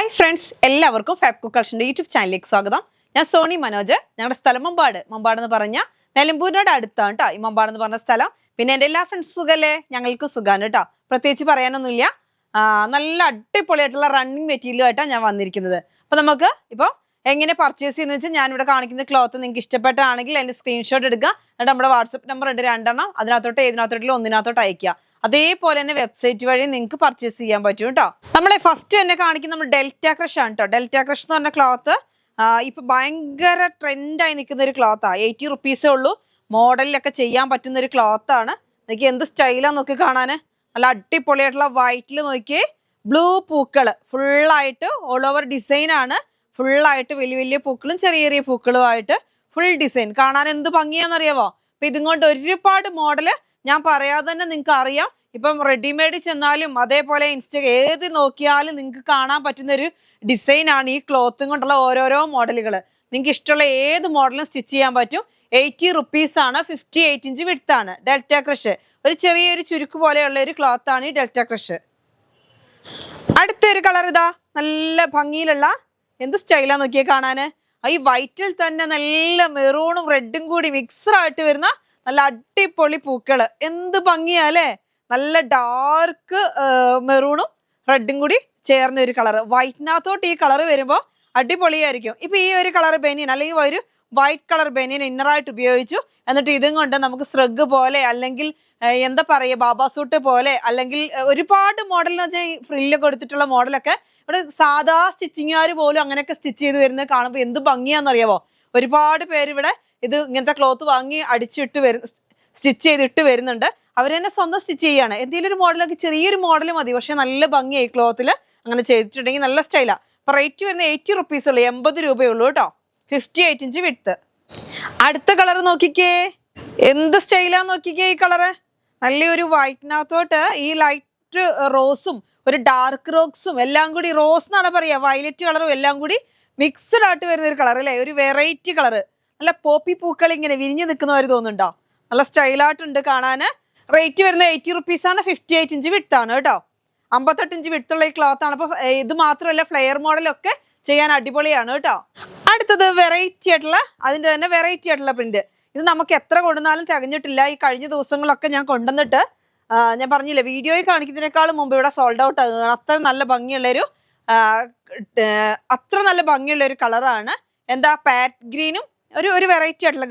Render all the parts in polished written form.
Hi friends, എല്ലാവർക്കും fab cook കളക്ഷൻ്റെ YouTube ചാനലിലേക്ക് സ്വാഗതം. ഞാൻ സോണി മനോജ്. ഞങ്ങളുടെ സ്ഥലം മമ്പാട് എന്ന് പറഞ്ഞാൽ നിലമ്പൂരിനോട് അടുത്താണ് കേട്ടോ ഈ മമ്പാട് എന്ന് പറഞ്ഞ സ്ഥലം. പിന്നെ എൻ്റെ എല്ലാ ഫ്രണ്ട്സ് സുഖല്ലേ? ഞങ്ങൾക്ക് സുഖമാണ് കേട്ടോ, പ്രത്യേകിച്ച് പറയാനൊന്നുമില്ല. നല്ല അടിപൊളിയായിട്ടുള്ള റണ്ണിങ് മെറ്റീരിയലുമായിട്ടാണ് ഞാൻ വന്നിരിക്കുന്നത്. അപ്പോൾ നമുക്ക് ഇപ്പോൾ എങ്ങനെ പർച്ചേസ് ചെയ്യുന്നത് വെച്ചാൽ ഞാനിവിടെ കാണിക്കുന്ന ക്ലോത്ത് നിങ്ങൾക്ക് ഇഷ്ടപ്പെട്ടാണെങ്കിൽ അതിൻ്റെ സ്ക്രീൻഷോട്ട് എടുക്കുക. എന്നിട്ട് നമ്മുടെ വാട്സപ്പ് നമ്പർ ഉണ്ട് 2 അതിനകത്തോട്ട് ഏതിനകത്തോട്ടില്ല ഒന്നിനകത്തോട്ട് അയക്കുക. അതേപോലെ തന്നെ വെബ്സൈറ്റ് വഴി നിങ്ങൾക്ക് പർച്ചേസ് ചെയ്യാൻ പറ്റും കേട്ടോ. നമ്മളെ ഫസ്റ്റ് തന്നെ കാണിക്കുന്ന നമ്മൾ ഡെൽറ്റ ക്രഷ് ആണ് കേട്ടോ. ഡെൽറ്റ ക്രഷ് എന്ന് പറഞ്ഞ ക്ലോത്ത് ഇപ്പൊ ഭയങ്കര ട്രെൻഡായി നിൽക്കുന്ന ഒരു ക്ലോത്താണ്. 80 റുപ്പീസേ ഉള്ളൂ. മോഡലിലൊക്കെ ചെയ്യാൻ പറ്റുന്ന ഒരു ക്ലോത്താണ്. എനിക്ക് എന്ത് സ്റ്റൈലാന്ന് നോക്കി കാണാൻ. നല്ല അടിപൊളിയായിട്ടുള്ള വൈറ്റിൽ നോക്കിയേ, ബ്ലൂ പൂക്കൾ ഫുള്ളായിട്ട് ഓൾ ഓവർ ഡിസൈൻ ആണ്. ഫുള്ളായിട്ട് വലിയ വലിയ പൂക്കളും ചെറിയ ചെറിയ പൂക്കളുമായിട്ട് ഫുൾ ഡിസൈൻ കാണാൻ എന്ത് ഭംഗിയാണെന്നറിയാവോ. അപ്പൊ ഇതും കൊണ്ട് ഒരുപാട് മോഡല് ഞാൻ പറയാതെ തന്നെ നിങ്ങൾക്ക് അറിയാം. ഇപ്പം റെഡിമെയ്ഡ് ചെന്നാലും അതേപോലെ ഏത് നോക്കിയാലും നിങ്ങൾക്ക് കാണാൻ പറ്റുന്ന ഒരു ഡിസൈൻ ആണ് ഈ ക്ലോത്തും കൊണ്ടുള്ള ഓരോരോ മോഡലുകൾ. നിങ്ങൾക്ക് ഇഷ്ടമുള്ള ഏത് മോഡലും സ്റ്റിച്ച് ചെയ്യാൻ പറ്റും. 80 റുപ്പീസ് ആണ്. 58 ഇഞ്ച് വിഡ്ത്താണ്. ഡെൽറ്റ ക്രഷ് ഒരു ചെറിയൊരു ചുരുക്ക് പോലെയുള്ള ഒരു ക്ലോത്ത് ആണ് ഈ ഡെൽറ്റ ക്രഷ്. അടുത്തൊരു കളർ ഇതാ, നല്ല ഭംഗിയിലുള്ള എന്ത് സ്റ്റൈലാ നോക്കിയേ കാണാന്. ഈ വൈറ്റിൽ തന്നെ നല്ല മെറൂണും റെഡും കൂടി മിക്സഡ് ആയിട്ട് വരുന്ന നല്ല അടിപൊളി പൂക്കള്. എന്ത് ഭംഗിയാല്ലേ. നല്ല ഡാർക്ക് മെറൂണും റെഡും കൂടി ചേർന്ന ഒരു കളർ. വൈറ്റിനകത്തോട്ട് ഈ കളർ വരുമ്പോൾ അടിപൊളിയായിരിക്കും. ഇപ്പൊ ഈ ഒരു കളർ ബനിയൻ അല്ലെങ്കിൽ ഒരു വൈറ്റ് കളർ ബനിയൻ ഇന്നറായിട്ട് ഉപയോഗിച്ചു. എന്നിട്ട് ഇതും കൊണ്ട് നമുക്ക് സ്രഗ് പോലെ അല്ലെങ്കിൽ എന്താ പറയുക ബാബാ സൂട്ട് പോലെ അല്ലെങ്കിൽ ഒരുപാട് മോഡൽ എന്ന് വെച്ചാൽ ഫ്രില്ലൊക്കെ കൊടുത്തിട്ടുള്ള മോഡലൊക്കെ ഇവിടെ സാധാ സ്റ്റിച്ചിങ്ങുകാർ പോലും അങ്ങനെയൊക്കെ സ്റ്റിച്ച് ചെയ്ത് വരുന്നത് കാണുമ്പോൾ എന്ത് ഭംഗിയാണെന്നറിയാവോ. ഒരുപാട് പേര് ഇവിടെ ഇത് ഇങ്ങനത്തെ ക്ലോത്ത് വാങ്ങി സ്റ്റിച്ച് ചെയ്തിട്ട് വരുന്നുണ്ട്. അവർ തന്നെ സ്വന്തം സ്റ്റിച്ച് ചെയ്യാണ്. എന്തെങ്കിലും ഒരു മോഡലൊക്കെ ചെറിയൊരു മോഡൽ മതി, പക്ഷെ നല്ല ഭംഗിയായി ക്ലോത്തിൽ അങ്ങനെ ചെയ്തിട്ടുണ്ടെങ്കിൽ നല്ല സ്റ്റൈലാണ്. അപ്പൊ റേറ്റ് വരുന്നത് 80 റുപ്പീസ് ഉള്ളൂ, 80 രൂപയുള്ളൂ കേട്ടോ. 58 ഇഞ്ച് വിഡ്ത്ത്. അടുത്ത കളർ നോക്കിക്കേ, എന്ത് സ്റ്റൈലാന്ന് നോക്കിക്കേ. ഈ കളറ് നല്ലൊരു വൈറ്റിനകത്തോട്ട് ഈ ലൈറ്റ് റോസും ഒരു ഡാർക്ക് റോസും എല്ലാം കൂടി, റോസ് എന്നാണ് പറയാ, വയലറ്റ് കളറും എല്ലാം കൂടി മിക്സ്ഡ് ആയിട്ട് വരുന്ന ഒരു കളർ അല്ലേ. ഒരു വെറൈറ്റി കളറ്. നല്ല പോപ്പി പൂക്കൾ ഇങ്ങനെ വിരിഞ്ഞു നിൽക്കുന്നവർ തോന്നുന്നുണ്ടോ. നല്ല സ്റ്റൈലായിട്ടുണ്ട് കാണാന്. റേറ്റ് വരുന്നത് 80 റുപ്പീസ് ആണ്. 58 ഇഞ്ച് വിഡ്ത്താണ് കേട്ടോ. 58 ഇഞ്ച് വിഡ്ത്തുള്ള ഈ ക്ലോത്ത് ആണ്. അപ്പൊ ഇത് മാത്രമല്ല ഫ്ലെയർ മോഡലൊക്കെ ചെയ്യാൻ അടിപൊളിയാണ് കേട്ടോ. അടുത്തത് വെറൈറ്റി ആയിട്ടുള്ള, അതിന്റെ തന്നെ വെറൈറ്റി ആയിട്ടുള്ള പ്രിന്റ്. ഇത് നമുക്ക് എത്ര കൊണ്ടുവന്നാലും തികഞ്ഞിട്ടില്ല. ഈ കഴിഞ്ഞ ദിവസങ്ങളൊക്കെ ഞാൻ കൊണ്ടുവന്നിട്ട് ഞാൻ പറഞ്ഞില്ല, വീഡിയോയിൽ കാണിക്കുന്നതിനേക്കാളും മുമ്പ് ഇവിടെ സോൾഡ് ഔട്ട് ആകുകയാണ്. അത്ര നല്ല ഭംഗിയുള്ള ഒരു കളറാണ്. എന്താ പാറ്റ് ഗ്രീനും ഒരു വെറൈറ്റി ആയിട്ടുള്ള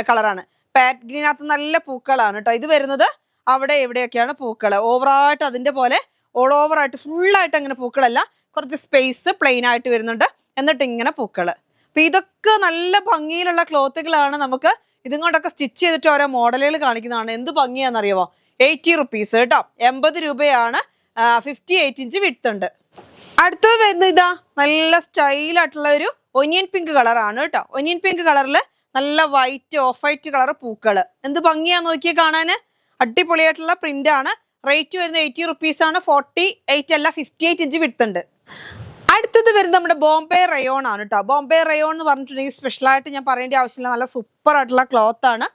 കളറാണ്. പാറ്റ് ഗ്രീനകത്ത് നല്ല പൂക്കളാണ് കേട്ടോ. ഇത് വരുന്നത് അവിടെ എവിടെയൊക്കെയാണ് പൂക്കൾ. ഓവറായിട്ട് അതിന്റെ പോലെ ഓൾ ഓവർ ആയിട്ട് ഫുള്ളായിട്ട് അങ്ങനെ പൂക്കളല്ല, കുറച്ച് സ്പേസ് പ്ലെയിൻ ആയിട്ട് വരുന്നുണ്ട്. എന്നിട്ട് ഇങ്ങനെ പൂക്കള്. അപ്പൊ ഇതൊക്കെ നല്ല ഭംഗിയിലുള്ള ക്ലോത്തുകളാണ്. നമുക്ക് ഇതും കൊണ്ടൊക്കെ സ്റ്റിച്ച് ചെയ്തിട്ട് ഓരോ മോഡലുകൾ കാണിക്കുന്നതാണ്. എന്ത് ഭംഗിയാണെന്നറിയാമോ. 80 റുപ്പീസ് കേട്ടോ. 80 രൂപയാണ്. 58 ഇഞ്ച് വിഡ്ത്ത് ഉണ്ട്. അടുത്തത് വരുന്നത് ഇതാ, നല്ല സ്റ്റൈലായിട്ടുള്ള ഒരു ഒനിയൻ പിങ്ക് കളറാണ് കേട്ടോ. ഒനിയൻ പിങ്ക് കളറിൽ നല്ല വൈറ്റ് ഓഫ് വൈറ്റ് കളർ പൂക്കള്. എന്ത് ഭംഗിയാ നോക്കിയേ കാണാന്. അടിപൊളിയായിട്ടുള്ള പ്രിന്റ് ആണ്. റേറ്റ് വരുന്നത് 80 റുപ്പീസ് ആണ്. 48 അല്ല 58 ഇഞ്ച് വിഡ്ത്ത് ഉണ്ട്. അടുത്തത് വരുന്നത് നമ്മുടെ ബോംബെ റയോൺ ആണ് കേട്ടോ. ബോംബെ റയോൺ എന്ന് പറഞ്ഞിട്ടുണ്ടെങ്കിൽ സ്പെഷ്യലായിട്ട് ഞാൻ പറയേണ്ട ആവശ്യമില്ല. നല്ല സൂപ്പർ ആയിട്ടുള്ള ക്ലോത്ത് ആണ്.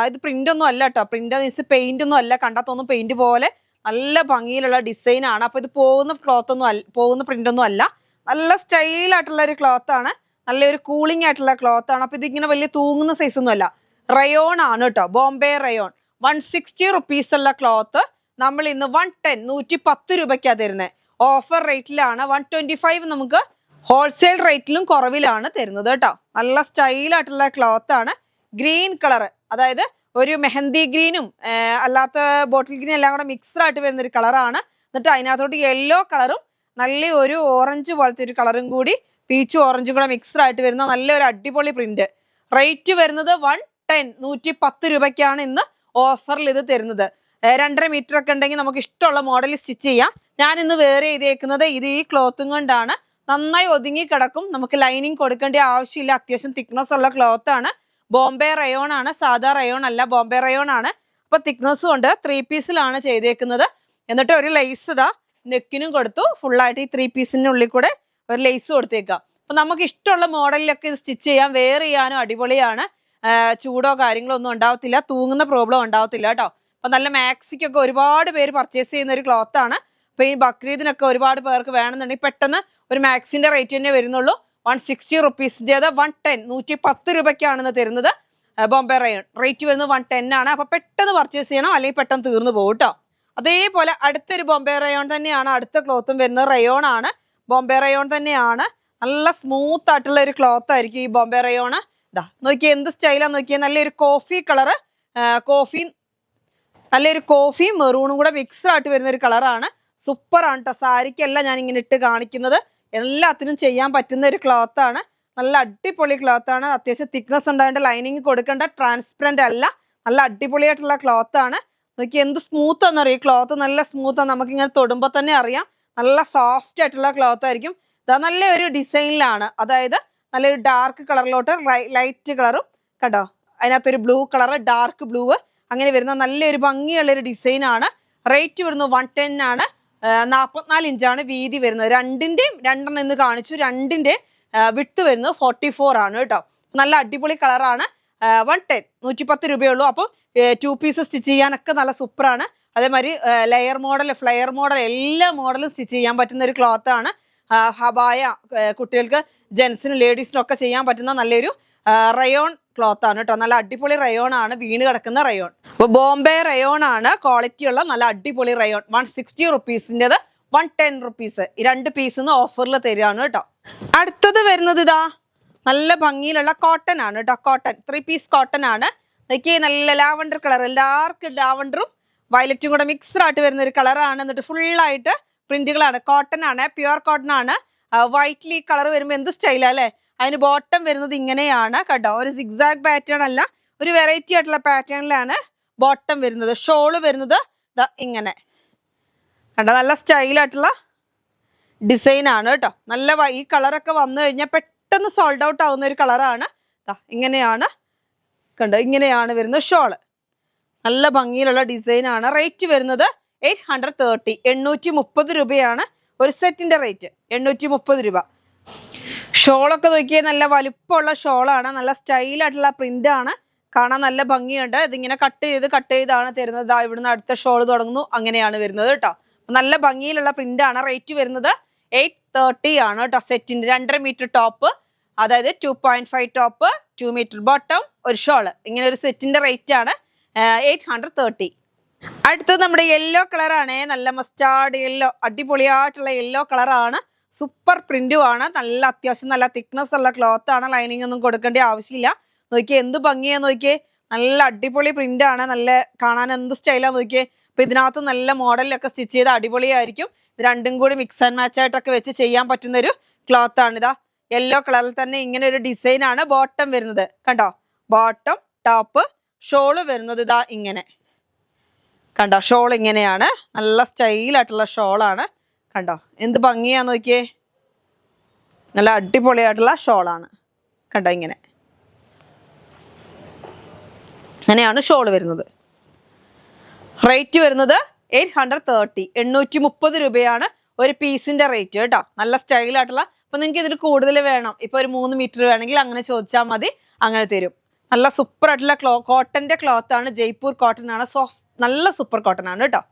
ഇത് പ്രിന്റ് ഒന്നും അല്ല കേട്ടോ. പ്രിന്റ് മീൻസ് പെയിന്റ് ഒന്നും അല്ല, കണ്ടാത്തൊന്നും പെയിന്റ് പോലെ നല്ല ഭംഗിയിലുള്ള ഡിസൈൻ ആണ്. അപ്പൊ ഇത് പോകുന്ന പ്രിന്റ് ഒന്നും അല്ല. നല്ല സ്റ്റൈലായിട്ടുള്ള ഒരു ക്ലോത്ത് ആണ്. നല്ലൊരു കൂളിംഗ് ആയിട്ടുള്ള ക്ലോത്ത് ആണ്. അപ്പൊ ഇതിങ്ങനെ വലിയ തൂങ്ങുന്ന സൈസ് ഒന്നും അല്ല. റയോൺ ആണ് കേട്ടോ. ബോംബെ റയോൺ 160 റുപ്പീസ് ഉള്ള ക്ലോത്ത് നമ്മൾ ഇന്ന് 110 രൂപയ്ക്കാണ് തരുന്നത്. ഓഫർ റേറ്റിലാണ്. 125 നമുക്ക് ഹോൾസെയിൽ റേറ്റിലും കുറവിലാണ് തരുന്നത് കേട്ടോ. നല്ല സ്റ്റൈലായിട്ടുള്ള ക്ലോത്ത് ആണ്. ഗ്രീൻ കളർ, അതായത് ഒരു മെഹന്തി ഗ്രീനും അല്ലാത്ത ബോട്ടിൽ ഗ്രീനും എല്ലാം കൂടെ മിക്സ്ഡ് ആയിട്ട് വരുന്ന ഒരു കളറാണ്. എന്നിട്ട് അതിനകത്തോട്ട് യെല്ലോ കളറും നല്ല ഒരു ഓറഞ്ച് പോലത്തെ ഒരു കളറും കൂടി പീച്ചും ഓറഞ്ചും കൂടെ മിക്സ്ഡ് ആയിട്ട് വരുന്ന നല്ലൊരു അടിപൊളി പ്രിന്റ്. റേറ്റ് വരുന്നത് 110 രൂപയ്ക്കാണ് ഇന്ന് ഓഫറിൽ ഇത് തരുന്നത്. 2.5 മീറ്റർ ഒക്കെ ഉണ്ടെങ്കിൽ നമുക്ക് ഇഷ്ടമുള്ള മോഡൽ സ്റ്റിച്ച് ചെയ്യാം. ഞാൻ ഇന്ന് വേറെ ചെയ്തേക്കുന്നത് ഇത് ഈ ക്ലോത്തും കൊണ്ടാണ്. നന്നായി ഒതുങ്ങി കിടക്കും. നമുക്ക് ലൈനിങ് കൊടുക്കേണ്ട ആവശ്യമില്ല. അത്യാവശ്യം തിക്നെസ് ഉള്ള ക്ലോത്ത് ആണ്. ബോംബെ റയോൺ ആണ്, സാധാ റയോൺ അല്ല, ബോംബെ റയോൺ ആണ്. അപ്പൊ തിക്നെസ്സും ഉണ്ട്. 3 പീസിലാണ് ചെയ്തേക്കുന്നത്. എന്നിട്ട് ഒരു ലേസ് ഇതാ നെക്കിനും കൊടുത്തു. ഫുള്ളായിട്ട് ഈ 3 പീസിന്റെ ഉള്ളിൽ കൂടെ ഒരു ലേസ് കൊടുത്തേക്കാം. അപ്പൊ നമുക്ക് ഇഷ്ടമുള്ള മോഡലിലൊക്കെ ഇത് സ്റ്റിച്ച് ചെയ്യാൻ, വെയർ ചെയ്യാനും അടിപൊളിയാണ്. ചൂടോ കാര്യങ്ങളോ ഒന്നും ഉണ്ടാവത്തില്ല, തൂങ്ങുന്ന പ്രോബ്ലം ഉണ്ടാവത്തില്ല കേട്ടോ. അപ്പൊ നല്ല മാക്സിക്കൊക്കെ ഒരുപാട് പേര് പർച്ചേസ് ചെയ്യുന്ന ഒരു ക്ലോത്ത് ആണ്. അപ്പൊ ഈ ബക്രീദിനൊക്കെ ഒരുപാട് പേർക്ക് വേണമെന്നുണ്ടെങ്കിൽ പെട്ടെന്ന് ഒരു മാക്സിന്റെ റേറ്റ് തന്നെ വരുന്നുള്ളൂ. 160 റുപ്പീസിൻ്റെത് 110 110 രൂപയ്ക്കാണ് തരുന്നത്. ബോംബെ റയോൺ റേറ്റ് വരുന്നത് 110 ആണ്. അപ്പൊ പെട്ടെന്ന് പർച്ചേസ് ചെയ്യണം, അല്ലെങ്കിൽ പെട്ടെന്ന് തീർന്നു പോകും കേട്ടോ. അതേപോലെ അടുത്തൊരു ബോംബെ റയോൺ തന്നെയാണ്, അടുത്ത ക്ലോത്തും വരുന്നത് റയോൺ ആണ്. ബോംബെ റയോൺ തന്നെയാണ്, നല്ല സ്മൂത്ത് ആയിട്ടുള്ള ഒരു ക്ലോത്ത് ആയിരിക്കും ഈ ബോംബെ റയോൺ. ഇതാ നോക്കിയേ എന്ത് സ്റ്റൈലാന്ന് നോക്കിയേ, നല്ലൊരു കോഫി കളറ്, നല്ലൊരു കോഫി മെറൂണും കൂടെ മിക്സ്ഡ് ആയിട്ട് വരുന്ന ഒരു കളറാണ്. സൂപ്പർ ആണ് കേട്ടോ. സാരിക്കല്ല ഞാൻ ഇങ്ങനെ ഇട്ട് കാണിക്കുന്നത്, എല്ലാത്തിനും ചെയ്യാൻ പറ്റുന്ന ഒരു ക്ലോത്ത് ആണ്. നല്ല അടിപൊളി ക്ലോത്ത് ആണ്. അത്യാവശ്യം തിക്നെസ് ഉണ്ടായിട്ട് ലൈനിങ് കൊടുക്കേണ്ട, ട്രാൻസ്പെറന്റ് അല്ല, നല്ല അടിപൊളിയായിട്ടുള്ള ക്ലോത്ത് ആണ്. നോക്കി എന്ത് സ്മൂത്ത് ആണെന്നറിയാം, ഈ ക്ലോത്ത് നല്ല സ്മൂത്ത് ആണ്, നമുക്ക് ഇങ്ങനെ തൊടുമ്പോൾ തന്നെ അറിയാം. നല്ല സോഫ്റ്റ് ആയിട്ടുള്ള ക്ലോത്ത് ആയിരിക്കും. ഇതാ നല്ലൊരു ഡിസൈനിലാണ്, അതായത് നല്ലൊരു ഡാർക്ക് കളറിലോട്ട് ലൈറ്റ് കളറും കണ്ടോ, അതിനകത്തൊരു ബ്ലൂ കളർ, ഡാർക്ക് ബ്ലൂ, അങ്ങനെ വരുന്ന നല്ലൊരു ഭംഗിയുള്ളൊരു ഡിസൈൻ ആണ്. റേറ്റ് വരുന്നത് 110 ആണ്. 44 ഇഞ്ചാണ് വീതി വരുന്നത്. രണ്ടെണ്ണം ഇന്ന് കാണിച്ചു, രണ്ടിന്റെ വിട്ട് വരുന്നത് 44 ആണ് കേട്ടോ. നല്ല അടിപൊളി കളറാണ്. 110 110 രൂപയുള്ളൂ. അപ്പോൾ 2 പീസ് സ്റ്റിച്ച് ചെയ്യാനൊക്കെ നല്ല സൂപ്പറാണ്. അതേമാതിരി ലെയർ മോഡൽ, ഫ്ലെയർ മോഡൽ, എല്ലാ മോഡലും സ്റ്റിച്ച് ചെയ്യാൻ പറ്റുന്ന ഒരു ക്ലോത്ത് ആണ്. ഹബായ കുട്ടികൾക്ക്, ജെൻസിനും ലേഡീസിനും ഒക്കെ ചെയ്യാൻ പറ്റുന്ന നല്ലൊരു റയോൺ ക്ലോത്ത് ആണ് കേട്ടോ. നല്ല അടിപൊളി റയോൺ ആണ്, വീണ് കിടക്കുന്ന റയോൺ. അപ്പൊ ബോംബെ റയോൺ ആണ്, ക്വാളിറ്റി ഉള്ള നല്ല അടിപൊളി റയോൺ. 160 റുപ്പീസിൻ്റെത് 110 റുപ്പീസ്. ഈ 2 പീസ് ഓഫറിൽ തരികയാണ് കേട്ടോ. അടുത്തത് വരുന്നത് ഇതാ നല്ല ഭംഗിയിലുള്ള കോട്ടൺ ആണ് കേട്ടോ. കോട്ടൺ 3 പീസ് കോട്ടൺ ആണ്. നോക്കി നല്ല ലാവണ്ടർ കളർ, ഡാർക്ക് ലാവണ്ടറും വയലറ്റും കൂടെ മിക്സ്ഡ് ആയിട്ട് വരുന്ന ഒരു കളറാണ്. എന്നിട്ട് ഫുള്ളായിട്ട് പ്രിന്റുകളാണ്. കോട്ടൺ ആണ്, പ്യുവർ കോട്ടൺ ആണ്. വൈറ്റ്ലി കളർ വരുമ്പോൾ എന്ത് സ്റ്റൈലാ അല്ലേ. അതിന് ബോട്ടം വരുന്നത് ഇങ്ങനെയാണ് കേട്ടോ. ഒരു സിഗ്സാഗ് പാറ്റേൺ അല്ല, ഒരു വെറൈറ്റി ആയിട്ടുള്ള പാറ്റേണിലാണ് ബോട്ടം വരുന്നത്. ഷോള് വരുന്നത് ഇങ്ങനെ കണ്ടോ, നല്ല സ്റ്റൈലായിട്ടുള്ള ഡിസൈൻ ആണ് കേട്ടോ. നല്ല ഈ കളറൊക്കെ വന്നു കഴിഞ്ഞാൽ പെട്ടെന്ന് സോൾഡ് ഔട്ട് ആവുന്ന ഒരു കളറാണ്. ഇങ്ങനെയാണ് കണ്ടോ, ഇങ്ങനെയാണ് വരുന്നത് ഷോള്. നല്ല ഭംഗിയിലുള്ള ഡിസൈൻ ആണ്. റേറ്റ് വരുന്നത് 830 830 രൂപയാണ് ഒരു സെറ്റിന്റെ റേറ്റ്. 830 രൂപ. ഷോളൊക്കെ നോക്കിയാൽ നല്ല വലുപ്പമുള്ള ഷോളാണ്, നല്ല സ്റ്റൈലായിട്ടുള്ള പ്രിന്റ് ആണ്, കാണാൻ നല്ല ഭംഗിയുണ്ട്. ഇതിങ്ങനെ കട്ട് ചെയ്താണ് തരുന്നത്. ഇവിടുന്ന് അടുത്ത ഷോൾ തുടങ്ങുന്നു, അങ്ങനെയാണ് വരുന്നത് കേട്ടോ. നല്ല ഭംഗിയിലുള്ള പ്രിന്റ് ആണ്. റേറ്റ് വരുന്നത് 830 ആണ് കേട്ടോ. സെറ്റിന്റെ 2.5 മീറ്റർ ടോപ്പ്, അതായത് 2.5 ടോപ്പ്, 2 മീറ്റർ ബോട്ടം, ഒരു ഷോള്, ഇങ്ങനെ ഒരു സെറ്റിന്റെ റേറ്റ് ആണ് 830. അടുത്തത് നമ്മുടെ യെല്ലോ കളറാണ്, നല്ല മസ്റ്റാർഡ് യെല്ലോ, അടിപൊളിയായിട്ടുള്ള യെല്ലോ കളറാണ്. സൂപ്പർ പ്രിന്റും ആണ്, നല്ല അത്യാവശ്യം നല്ല തിക്നെസ് ഉള്ള ക്ലോത്ത് ആണ്. ലൈനിങ് ഒന്നും കൊടുക്കേണ്ട ആവശ്യമില്ല. നോക്കിയേ എന്ത് ഭംഗിയാ നോക്കിയേ, നല്ല അടിപൊളി പ്രിന്റ് ആണ്, നല്ല കാണാൻ എന്ത് സ്റ്റൈലാ നോക്കിയേ. അപ്പൊ ഇതിനകത്ത് നല്ല മോഡലിലൊക്കെ സ്റ്റിച്ച് ചെയ്ത് അടിപൊളിയായിരിക്കും. ഇത് രണ്ടും കൂടി മിക്സ് ആൻഡ് മാച്ച് ആയിട്ടൊക്കെ വെച്ച് ചെയ്യാൻ പറ്റുന്ന ഒരു ക്ലോത്ത് ആണ്. ഇതാ യെല്ലോ കളറിൽ തന്നെ ഇങ്ങനെ ഒരു ഡിസൈൻ ആണ്. ബോട്ടം വരുന്നത് കണ്ടോ, ബോട്ടം ടോപ്പ്, ഷോള് വരുന്നത് ഇതാ ഇങ്ങനെ കണ്ടോ. ഷോൾ ഇങ്ങനെയാണ്, നല്ല സ്റ്റൈലായിട്ടുള്ള ഷോളാണ് കണ്ടോ. എന്ത് ഭംഗിയാ നോക്കിയേ, നല്ല അടിപൊളിയായിട്ടുള്ള ഷോളാണ് കണ്ടോ. അങ്ങനെയാണ് ഷോള് വരുന്നത്. റേറ്റ് വരുന്നത് 830 830 രൂപയാണ് ഒരു പീസിന്റെ റേറ്റ് കേട്ടോ. നല്ല സ്റ്റൈലായിട്ടുള്ള. അപ്പൊ നിങ്ങൾക്ക് ഇതിൽ കൂടുതൽ വേണം, ഇപ്പൊ ഒരു 3 മീറ്റർ വേണമെങ്കിൽ അങ്ങനെ ചോദിച്ചാൽ മതി, അങ്ങനെ തരും. നല്ല സൂപ്പർ ആയിട്ടുള്ള കോട്ടന്റെ ക്ലോത്ത് ആണ്, ജയ്പൂർ കോട്ടൺ ആണ്, നല്ല സൂപ്പർ കോട്ടൺ ആണ് കേട്ടോ.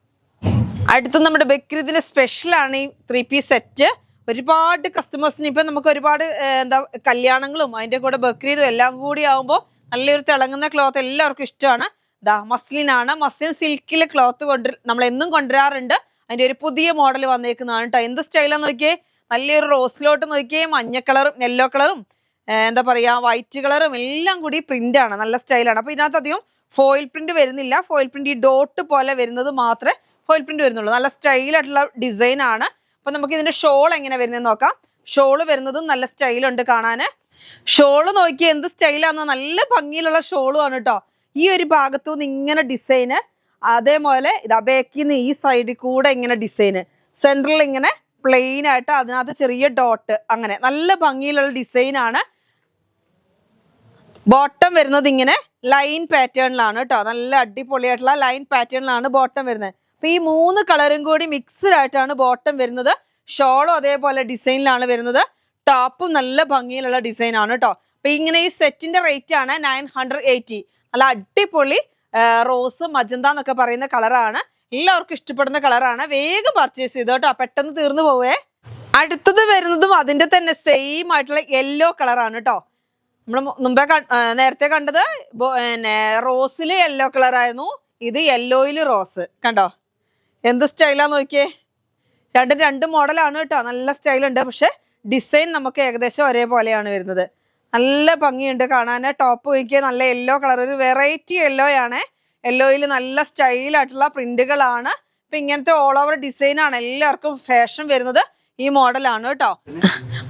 അടുത്ത് നമ്മുടെ ബക്രീദിന്റെ സ്പെഷ്യൽ ആണ് ഈ 3 പീസ് സെറ്റ്. ഒരുപാട് കസ്റ്റമേഴ്സിന് ഇപ്പൊ നമുക്ക് ഒരുപാട് കല്യാണങ്ങളും അതിന്റെ കൂടെ ബക്രീദും എല്ലാം കൂടി ആവുമ്പോൾ നല്ലൊരു തിളങ്ങുന്ന ക്ലോത്ത് എല്ലാവർക്കും ഇഷ്ടമാണ്. മസ്ലിൻ ആണ്, മസ്ലിൻ സിൽക്കിലെ ക്ലോത്ത് നമ്മൾ എന്നും കൊണ്ടുവരാറുണ്ട്. അതിന്റെ ഒരു പുതിയ മോഡൽ വന്നേക്കുന്നതാണ് കേട്ടോ. എന്ത് സ്റ്റൈലാന്ന് നോക്കിയേ, നല്ലൊരു റോസിലോട്ട് നോക്കിയേ, മഞ്ഞ കളറും യെല്ലോ കളറും എന്താ പറയാ വൈറ്റ് കളറും എല്ലാം കൂടി പ്രിന്റ് ആണ്, നല്ല സ്റ്റൈലാണ്. അപ്പൊ ഇതിനകത്ത് അധികം ഫോയിൽ പ്രിന്റ് വരുന്നില്ല. ഫോയിൽ പ്രിന്റ് ഈ ഡോട്ട് പോലെ വരുന്നത് മാത്രമേ ഫോയിൽ പ്രിന്റ് വരുന്നുള്ളൂ. നല്ല സ്റ്റൈലായിട്ടുള്ള ഡിസൈൻ ആണ്. അപ്പൊ നമുക്ക് ഇതിന്റെ ഷോൾ എങ്ങനെ വരുന്നതെന്ന് നോക്കാം. ഷോള് വരുന്നതും നല്ല സ്റ്റൈലുണ്ട് കാണാന്. ഷോള് നോക്കി എന്ത് സ്റ്റൈലാന്ന്, നല്ല ഭംഗിയിലുള്ള ഷോളും ആണ് കേട്ടോ. ഈ ഒരു ഭാഗത്തു നിന്ന് ഇങ്ങനെ ഡിസൈന്, അതേപോലെ ഇതാ ബേക്കിന്ന് ഈ സൈഡിൽ കൂടെ ഇങ്ങനെ ഡിസൈന്, സെൻട്രൽ ഇങ്ങനെ പ്ലെയിൻ ആയിട്ട് അതിനകത്ത് ചെറിയ ഡോട്ട്, അങ്ങനെ നല്ല ഭംഗിയിലുള്ള ഡിസൈൻ ആണ്. ബോട്ടം വരുന്നത് ഇങ്ങനെ ലൈൻ പാറ്റേണിലാണ് കേട്ടോ. നല്ല അടിപൊളിയായിട്ടുള്ള ലൈൻ പാറ്റേണിലാണ് ബോട്ടം വരുന്നത്. അപ്പൊ ഈ 3 കളറും കൂടി മിക്സ്ഡ് ആയിട്ടാണ് ബോട്ടം വരുന്നത്. ഷോളും അതേപോലെ ഡിസൈനിലാണ് വരുന്നത്. ടോപ്പും നല്ല ഭംഗിയിലുള്ള ഡിസൈൻ ആണ് കേട്ടോ. അപ്പൊ ഇങ്ങനെ ഈ സെറ്റിന്റെ റേറ്റ് ആണ് 980. നല്ല അടിപൊളി റോസ് മജന്ത എന്നൊക്കെ പറയുന്ന കളറാണ്. എല്ലാവർക്കും ഇഷ്ടപ്പെടുന്ന കളറാണ്. വേഗം പർച്ചേസ് ചെയ്തോ കേട്ടോ, പെട്ടെന്ന് തീർന്നു പോവേ. അടുത്തത് വരുന്നതും അതിന്റെ തന്നെ സെയിം ആയിട്ടുള്ള യെല്ലോ കളറാണ് കേട്ടോ. നമ്മൾ മുമ്പേ നേരത്തെ കണ്ടത് പിന്നെ റോസില് യെല്ലോ കളർ ആയിരുന്നു, ഇത് യെല്ലോയില് റോസ്. കണ്ടോ എന്ത് സ്റ്റൈലാന്ന് നോക്കിയേ. രണ്ട് മോഡലാണ് കേട്ടോ, നല്ല സ്റ്റൈലുണ്ട്. പക്ഷെ ഡിസൈൻ നമുക്ക് ഏകദേശം ഒരേപോലെയാണ് വരുന്നത്. നല്ല ഭംഗിയുണ്ട് കാണാൻ. ടോപ്പ് നോക്കിയാൽ നല്ല യെല്ലോ കളർ, ഒരു വെറൈറ്റി യെല്ലോ ആണ്. യെല്ലോയിൽ നല്ല സ്റ്റൈലായിട്ടുള്ള പ്രിന്റുകളാണ്. ഇപ്പൊ ഇങ്ങനത്തെ ഓൾ ഓവർ ഡിസൈൻ ആണ് എല്ലാവർക്കും ഫാഷൻ വരുന്നത്. ഈ മോഡലാണ് കേട്ടോ.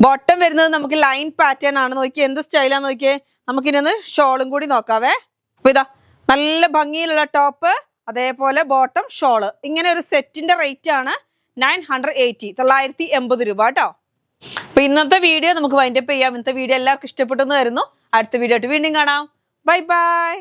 ബോട്ടം വരുന്നത് നമുക്ക് ലൈൻ പാറ്റേൺ ആണ്. നോക്കിയേ എന്ത് സ്റ്റൈലാന്ന് നോക്കിയേ. നമുക്കിനി ഷോളും കൂടി നോക്കാവേ. അപ്പൊ ഇതാ നല്ല ഭംഗിയിലുള്ള ടോപ്പ്, അതേപോലെ ബോട്ടം, ഷോള്. ഇങ്ങനെ ഒരു സെറ്റിന്റെ റേറ്റ് ആണ് 980, 980 രൂപ കേട്ടോ. അപ്പൊ ഇന്നത്തെ വീഡിയോ നമുക്ക് വൈൻഡപ്പ് ചെയ്യാം. ഇന്നത്തെ വീഡിയോ എല്ലാവർക്കും ഇഷ്ടപ്പെട്ടെന്ന് വരുന്നു. അടുത്ത വീഡിയോ ആയിട്ട് വീണ്ടും കാണാം. Bye bye.